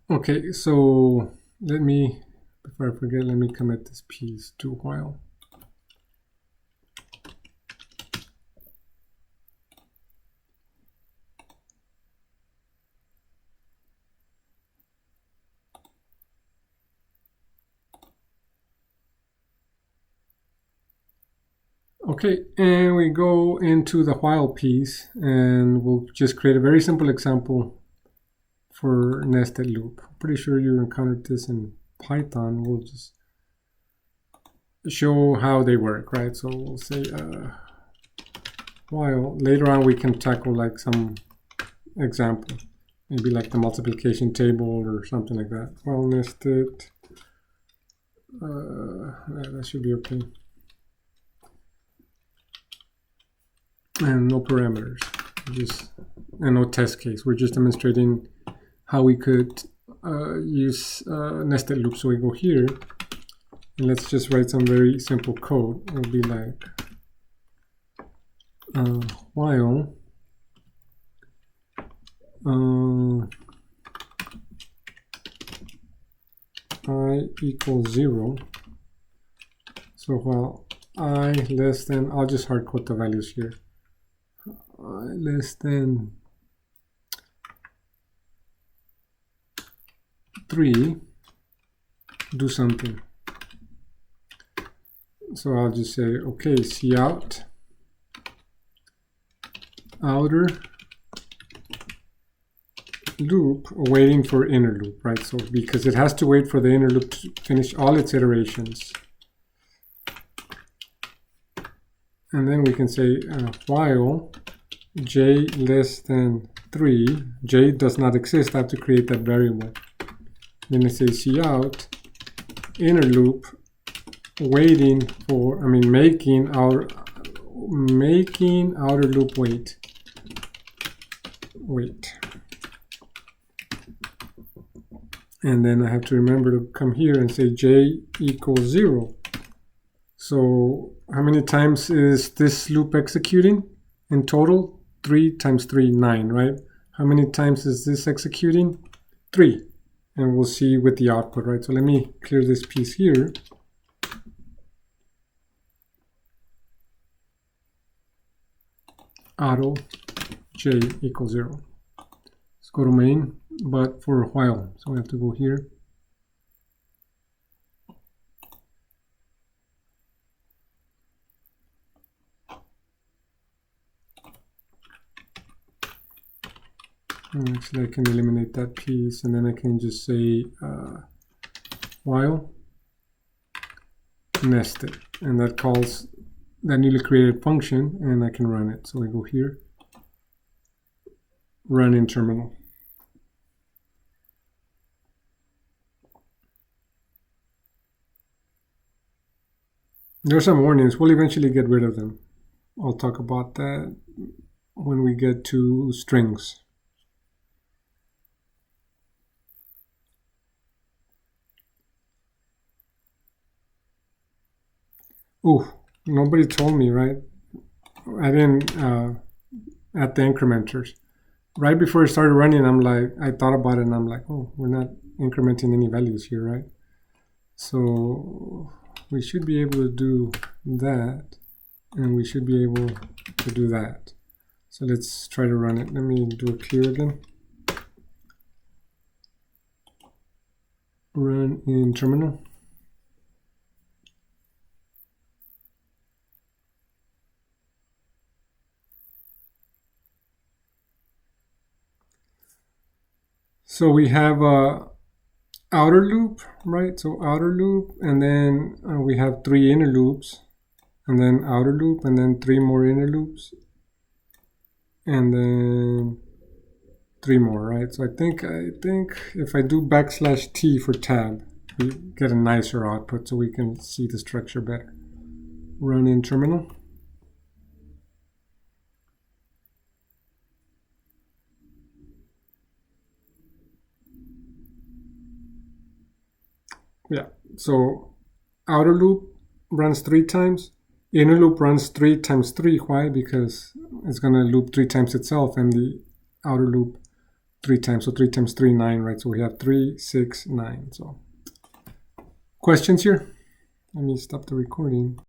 Okay, so let me, before I forget, let me commit this piece to while. Okay, and we go into the while piece, and we'll just create a very simple example for nested loop. I'm pretty sure you encountered this in Python. We'll just show how they work, right? So we'll say while. Later on we can tackle like some example, maybe like the multiplication table or something like that. While nested, that should be okay. And no parameters, and no test case. We're just demonstrating how we could use nested loops. So we go here, and let's just write some very simple code. It'll be like while I equals 0. So while I less than, I'll just hard code the values here. I less than 3, do something. So I'll just say, okay, cout outer loop waiting for inner loop, right? So because it has to wait for the inner loop to finish all its iterations. And then we can say while j less than 3, j does not exist, I have to create that variable. Then I say cout inner loop waiting for, making outer loop wait. And then I have to remember to come here and say j equals 0. So how many times is this loop executing in total? 3 times 3, 9, right? How many times is this executing? 3. And we'll see with the output, right? So let me clear this piece here. Auto j equals 0. Let's go to main, but for a while. So we have to go here. Actually, I can eliminate that piece, and then I can just say while nested, and that calls that newly created function, and I can run it. So we go here, run in terminal. There are some warnings. We'll eventually get rid of them. I'll talk about that when we get to strings. Oh, nobody told me, right? I didn't add the incrementers. Right before I started running, I thought about it, and I'm like, oh, we're not incrementing any values here, right? So we should be able to do that, and we should be able to do that. So let's try to run it. Let me do a clear again. Run in terminal. So we have a outer loop, right? So outer loop, and then we have 3 inner loops, and then outer loop, and then 3 more inner loops, and then 3 more, right? So I think if I do \t for tab, we get a nicer output so we can see the structure better. Run in terminal. Yeah, so outer loop runs 3 times, inner loop runs 3 times 3. Why? Because it's going to loop 3 times itself, and the outer loop 3 times. So 3 times 3, 9, right? So we have 3, 6, 9. So questions here? Let me stop the recording.